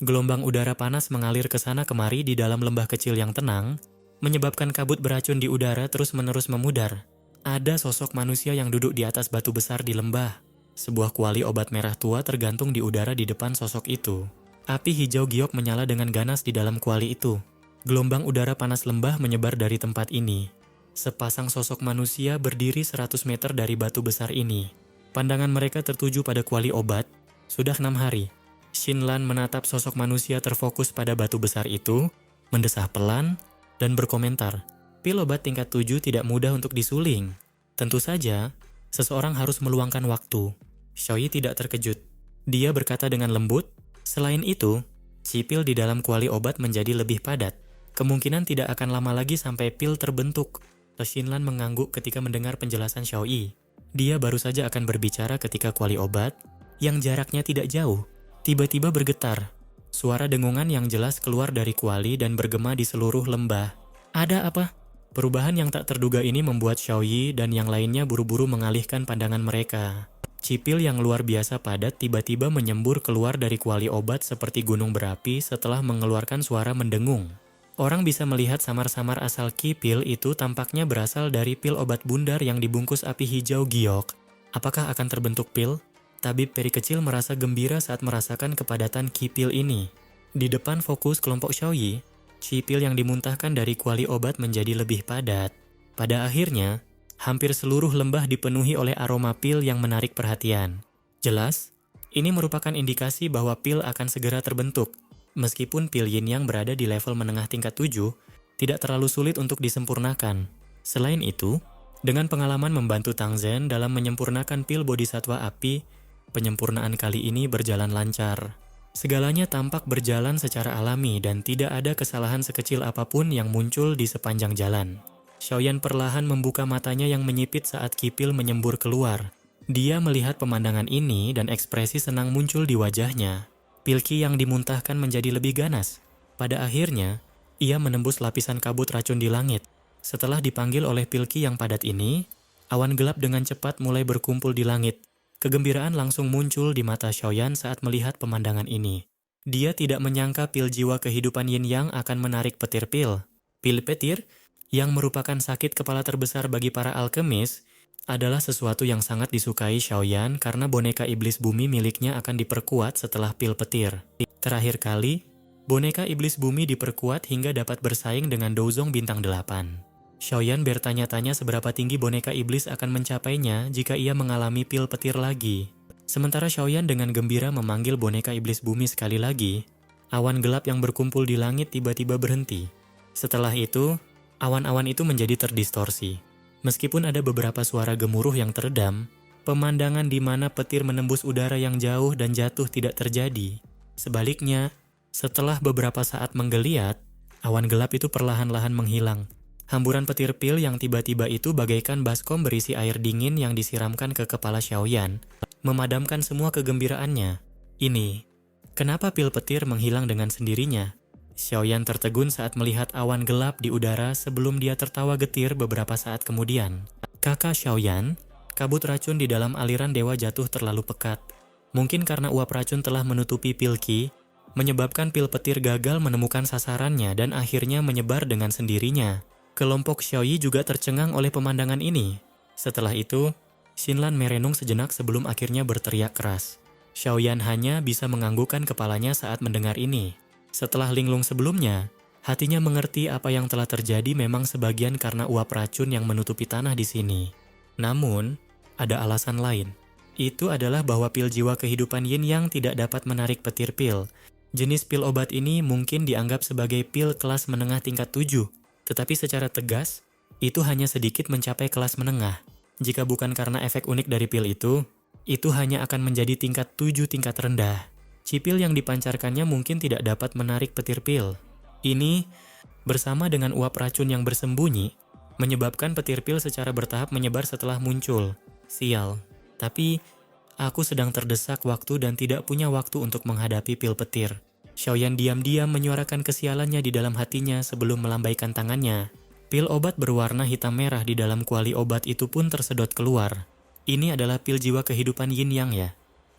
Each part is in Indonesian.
Gelombang udara panas mengalir ke sana kemari di dalam lembah kecil yang tenang, menyebabkan kabut beracun di udara terus-menerus memudar. Ada sosok manusia yang duduk di atas batu besar di lembah. Sebuah kuali obat merah tua tergantung di udara di depan sosok itu. Api hijau giok menyala dengan ganas di dalam kuali itu. Gelombang udara panas lembah menyebar dari tempat ini. Sepasang sosok manusia berdiri 100 meter dari batu besar ini. Pandangan mereka tertuju pada kuali obat. Sudah 6 hari. Shinlan menatap sosok manusia terfokus pada batu besar itu, mendesah pelan, dan berkomentar, pil obat tingkat 7 tidak mudah untuk disuling. Tentu saja, seseorang harus meluangkan waktu. Xiaoyi tidak terkejut. Dia berkata dengan lembut, selain itu, pil di dalam kuali obat menjadi lebih padat. Kemungkinan tidak akan lama lagi sampai pil terbentuk. Shinlan mengangguk ketika mendengar penjelasan Xiaoyi. Dia baru saja akan berbicara ketika kuali obat, yang jaraknya tidak jauh, tiba-tiba bergetar. Suara dengungan yang jelas keluar dari kuali dan bergema di seluruh lembah. Ada apa? Perubahan yang tak terduga ini membuat Xiaoyi dan yang lainnya buru-buru mengalihkan pandangan mereka. Cipil yang luar biasa padat tiba-tiba menyembur keluar dari kuali obat seperti gunung berapi setelah mengeluarkan suara mendengung. Orang bisa melihat samar-samar asal pil itu tampaknya berasal dari pil obat bundar yang dibungkus api hijau giok. Apakah akan terbentuk pil? Tabib peri kecil merasa gembira saat merasakan kepadatan pil ini. Di depan fokus kelompok Xiaoyi, pil yang dimuntahkan dari kuali obat menjadi lebih padat. Pada akhirnya, hampir seluruh lembah dipenuhi oleh aroma pil yang menarik perhatian. Jelas, ini merupakan indikasi bahwa pil akan segera terbentuk. Meskipun pil yin yang berada di level menengah tingkat 7, tidak terlalu sulit untuk disempurnakan. Selain itu, dengan pengalaman membantu Tang Zhen dalam menyempurnakan pil bodhisatwa api, penyempurnaan kali ini berjalan lancar. Segalanya tampak berjalan secara alami dan tidak ada kesalahan sekecil apapun yang muncul di sepanjang jalan. Xiaoyan perlahan membuka matanya yang menyipit saat kipil menyembur keluar. Dia melihat pemandangan ini dan ekspresi senang muncul di wajahnya. Pilki yang dimuntahkan menjadi lebih ganas. Pada akhirnya, ia menembus lapisan kabut racun di langit. Setelah dipanggil oleh Pilki yang padat ini, awan gelap dengan cepat mulai berkumpul di langit. Kegembiraan langsung muncul di mata Xiaoyan saat melihat pemandangan ini. Dia tidak menyangka pil jiwa kehidupan Yin Yang akan menarik petir pil. Pil petir, yang merupakan sakit kepala terbesar bagi para alkemis, adalah sesuatu yang sangat disukai Xiaoyan karena boneka iblis bumi miliknya akan diperkuat setelah pil petir. Terakhir kali, boneka iblis bumi diperkuat hingga dapat bersaing dengan Douzong bintang 8. Xiaoyan bertanya-tanya seberapa tinggi boneka iblis akan mencapainya jika ia mengalami pil petir lagi. Sementara Xiaoyan dengan gembira memanggil boneka iblis bumi sekali lagi, awan gelap yang berkumpul di langit tiba-tiba berhenti. Setelah itu, awan-awan itu menjadi terdistorsi. Meskipun ada beberapa suara gemuruh yang teredam, pemandangan di mana petir menembus udara yang jauh dan jatuh tidak terjadi. Sebaliknya, setelah beberapa saat menggeliat, awan gelap itu perlahan-lahan menghilang. Hamburan petir pil yang tiba-tiba itu bagaikan baskom berisi air dingin yang disiramkan ke kepala Xiaoyan, memadamkan semua kegembiraannya. Ini, kenapa pil petir menghilang dengan sendirinya? Xiaoyan tertegun saat melihat awan gelap di udara sebelum dia tertawa getir beberapa saat kemudian. Kakak Xiaoyan, kabut racun di dalam aliran dewa jatuh terlalu pekat. Mungkin karena uap racun telah menutupi pil Qi, menyebabkan pil petir gagal menemukan sasarannya dan akhirnya menyebar dengan sendirinya. Kelompok Xiaoyi juga tercengang oleh pemandangan ini. Setelah itu, Shinlan merenung sejenak sebelum akhirnya berteriak keras. Xiaoyan hanya bisa menganggukkan kepalanya saat mendengar ini. Setelah linglung sebelumnya, hatinya mengerti apa yang telah terjadi memang sebagian karena uap racun yang menutupi tanah di sini. Namun, ada alasan lain. Itu adalah bahwa pil jiwa kehidupan Yin Yang tidak dapat menarik petir pil. Jenis pil obat ini mungkin dianggap sebagai pil kelas menengah tingkat 7, tetapi secara tegas, itu hanya sedikit mencapai kelas menengah. Jika bukan karena efek unik dari pil itu hanya akan menjadi tingkat 7 tingkat rendah. Cipil yang dipancarkannya mungkin tidak dapat menarik petir pil. Ini, bersama dengan uap racun yang bersembunyi, menyebabkan petir pil secara bertahap menyebar setelah muncul. Sial, tapi aku sedang terdesak waktu dan tidak punya waktu untuk menghadapi pil petir. Xiaoyan diam-diam menyuarakan kesialannya di dalam hatinya sebelum melambaikan tangannya. Pil obat berwarna hitam merah di dalam kuali obat itu pun tersedot keluar. Ini adalah pil jiwa kehidupan Yin Yang ya?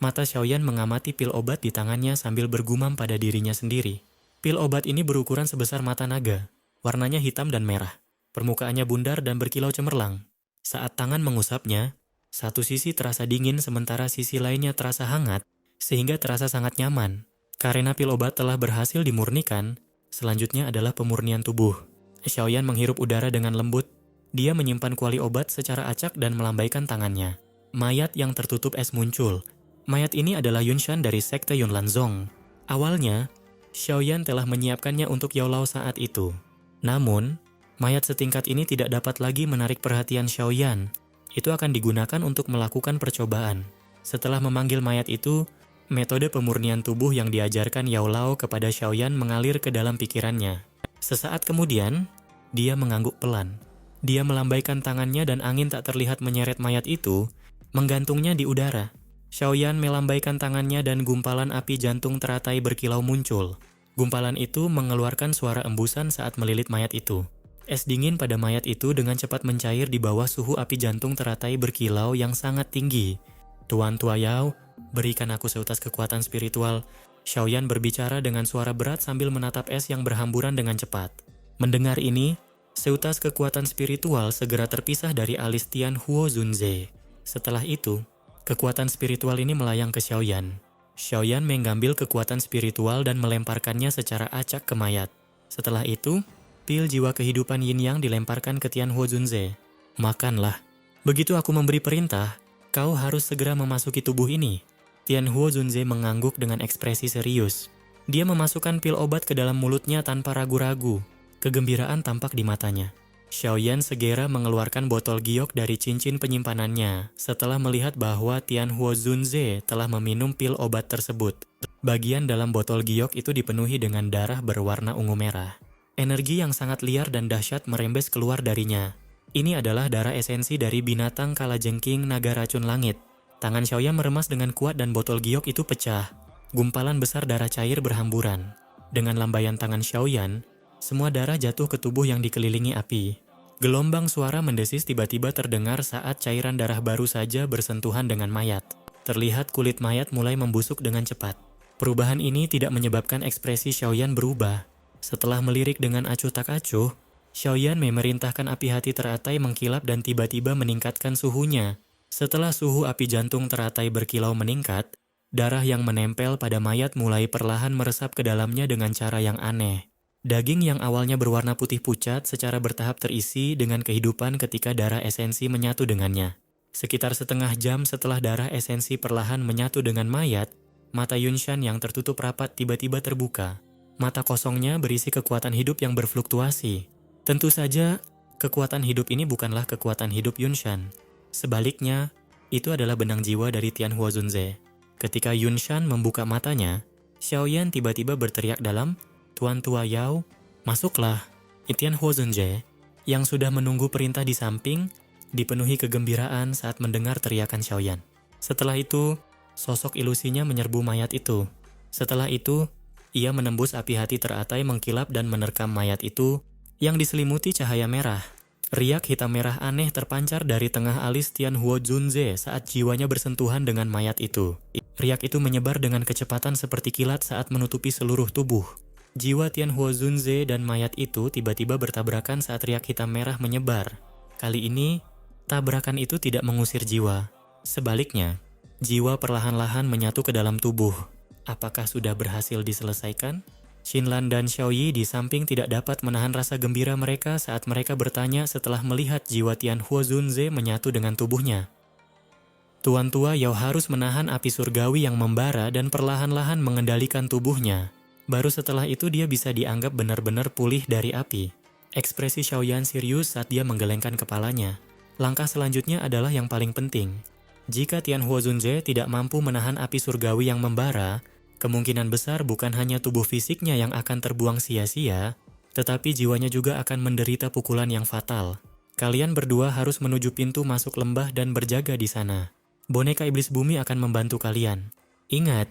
Mata Xiaoyan mengamati pil obat di tangannya sambil bergumam pada dirinya sendiri. Pil obat ini berukuran sebesar mata naga. Warnanya hitam dan merah. Permukaannya bundar dan berkilau cemerlang. Saat tangan mengusapnya, satu sisi terasa dingin sementara sisi lainnya terasa hangat, sehingga terasa sangat nyaman. Karena pil obat telah berhasil dimurnikan, selanjutnya adalah pemurnian tubuh. Xiaoyan menghirup udara dengan lembut. Dia menyimpan kuali obat secara acak dan melambaikan tangannya. Mayat yang tertutup es muncul. Mayat ini adalah Yunshan dari sekte Yunlanzong. Awalnya, Xiaoyan telah menyiapkannya untuk Yao Lao saat itu. Namun, mayat setingkat ini tidak dapat lagi menarik perhatian Xiaoyan. Itu akan digunakan untuk melakukan percobaan. Setelah memanggil mayat itu, metode pemurnian tubuh yang diajarkan Yao Lao kepada Xiaoyan mengalir ke dalam pikirannya. Sesaat kemudian, dia mengangguk pelan. Dia melambaikan tangannya dan angin tak terlihat menyeret mayat itu, menggantungnya di udara. Xiaoyan melambaikan tangannya dan gumpalan api jantung teratai berkilau muncul. Gumpalan itu mengeluarkan suara embusan saat melilit mayat itu. Es dingin pada mayat itu dengan cepat mencair di bawah suhu api jantung teratai berkilau yang sangat tinggi. Tuan Tua Yao, berikan aku seutas kekuatan spiritual. Xiaoyan berbicara dengan suara berat sambil menatap es yang berhamburan dengan cepat. Mendengar ini, seutas kekuatan spiritual segera terpisah dari alis Tian Huo Zunze. Setelah itu, kekuatan spiritual ini melayang ke Xiaoyan. Xiaoyan mengambil kekuatan spiritual dan melemparkannya secara acak ke mayat. Setelah itu, pil jiwa kehidupan Yin Yang dilemparkan ke Tian Huo Zunze. Makanlah. Begitu aku memberi perintah, kau harus segera memasuki tubuh ini. Tian Huo Zunze mengangguk dengan ekspresi serius. Dia memasukkan pil obat ke dalam mulutnya tanpa ragu-ragu. Kegembiraan tampak di matanya. Xiaoyan segera mengeluarkan botol giok dari cincin penyimpanannya setelah melihat bahwa Tian Huo Zunze telah meminum pil obat tersebut. Bagian dalam botol giok itu dipenuhi dengan darah berwarna ungu merah. Energi yang sangat liar dan dahsyat merembes keluar darinya. Ini adalah darah esensi dari binatang kalajengking naga racun langit. Tangan Xiaoyan meremas dengan kuat dan botol giok itu pecah. Gumpalan besar darah cair berhamburan. Dengan lambaian tangan Xiaoyan, semua darah jatuh ke tubuh yang dikelilingi api. Gelombang suara mendesis tiba-tiba terdengar saat cairan darah baru saja bersentuhan dengan mayat. Terlihat kulit mayat mulai membusuk dengan cepat. Perubahan ini tidak menyebabkan ekspresi Xiaoyan berubah. Setelah melirik dengan acuh tak acuh, Xiaoyan memerintahkan api hati teratai mengkilap dan tiba-tiba meningkatkan suhunya. Setelah suhu api jantung teratai berkilau meningkat, darah yang menempel pada mayat mulai perlahan meresap ke dalamnya dengan cara yang aneh. Daging yang awalnya berwarna putih pucat secara bertahap terisi dengan kehidupan ketika darah esensi menyatu dengannya. Sekitar setengah jam setelah darah esensi perlahan menyatu dengan mayat, mata Yunshan yang tertutup rapat tiba-tiba terbuka. Mata kosongnya berisi kekuatan hidup yang berfluktuasi. Tentu saja, kekuatan hidup ini bukanlah kekuatan hidup Yunshan. Sebaliknya, itu adalah benang jiwa dari Tian Huo Zunze. Ketika Yunshan membuka matanya, Xiaoyan tiba-tiba berteriak dalam, Tuan Tua Yao, masuklah. Tian Huo Zunze, yang sudah menunggu perintah di samping, dipenuhi kegembiraan saat mendengar teriakan Xiaoyan. Setelah itu, sosok ilusinya menyerbu mayat itu. Setelah itu, ia menembus api hati teratai mengkilap dan menerkam mayat itu yang diselimuti cahaya merah. Riak hitam merah aneh terpancar dari tengah alis Tian Huo Zunze saat jiwanya bersentuhan dengan mayat itu. Riak itu menyebar dengan kecepatan seperti kilat saat menutupi seluruh tubuh. Jiwa Tian Huo Zunze dan mayat itu tiba-tiba bertabrakan saat riak hitam merah menyebar. Kali ini, tabrakan itu tidak mengusir jiwa. Sebaliknya, jiwa perlahan-lahan menyatu ke dalam tubuh. Apakah sudah berhasil diselesaikan? Xinlan dan Xiaoyi di samping tidak dapat menahan rasa gembira mereka saat mereka bertanya setelah melihat jiwa Tian Huo Zunze menyatu dengan tubuhnya. Tuan Tua Yao harus menahan api surgawi yang membara dan perlahan-lahan mengendalikan tubuhnya. Baru setelah itu dia bisa dianggap benar-benar pulih dari api. Ekspresi Xiaoyan serius saat dia menggelengkan kepalanya. Langkah selanjutnya adalah yang paling penting. Jika Tian Huo Zunze tidak mampu menahan api surgawi yang membara, kemungkinan besar bukan hanya tubuh fisiknya yang akan terbuang sia-sia, tetapi jiwanya juga akan menderita pukulan yang fatal. Kalian berdua harus menuju pintu masuk lembah dan berjaga di sana. Boneka iblis bumi akan membantu kalian. Ingat,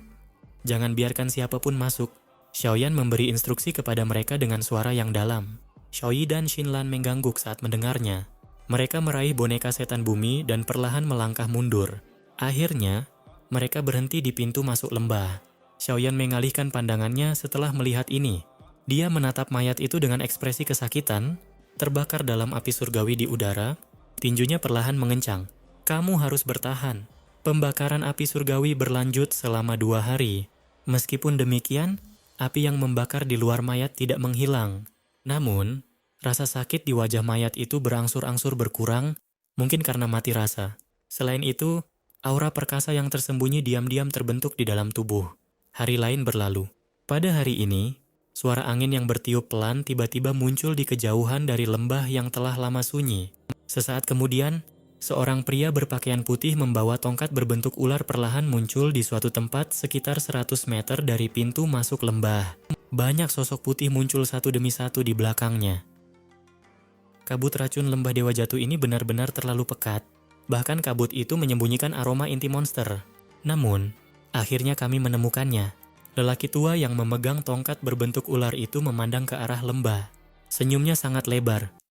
jangan biarkan siapapun masuk. Xiaoyan memberi instruksi kepada mereka dengan suara yang dalam. Xiaoyi dan Xinlan mengangguk saat mendengarnya. Mereka meraih boneka setan bumi dan perlahan melangkah mundur. Akhirnya, Mereka berhenti di pintu masuk lembah. Xiaoyan mengalihkan pandangannya setelah melihat ini. Dia menatap mayat itu dengan ekspresi kesakitan, terbakar dalam api surgawi di udara. Tinjunya perlahan mengencang. Kamu harus bertahan. Pembakaran api surgawi berlanjut selama 2 hari. Meskipun demikian, api yang membakar di luar mayat tidak menghilang. Namun, rasa sakit di wajah mayat itu berangsur-angsur berkurang, mungkin karena mati rasa. Selain itu, aura perkasa yang tersembunyi diam-diam terbentuk di dalam tubuh. Hari lain berlalu. Pada hari ini, suara angin yang bertiup pelan tiba-tiba muncul di kejauhan dari lembah yang telah lama sunyi. Sesaat kemudian, seorang pria berpakaian putih membawa tongkat berbentuk ular perlahan muncul di suatu tempat sekitar 100 meter dari pintu masuk lembah. Banyak sosok putih muncul satu demi satu di belakangnya. Kabut racun lembah Dewa Jatuh ini benar-benar terlalu pekat. Bahkan kabut itu menyembunyikan aroma inti monster. Namun, akhirnya kami menemukannya. Lelaki tua yang memegang tongkat berbentuk ular itu memandang ke arah lembah. Senyumnya sangat lebar.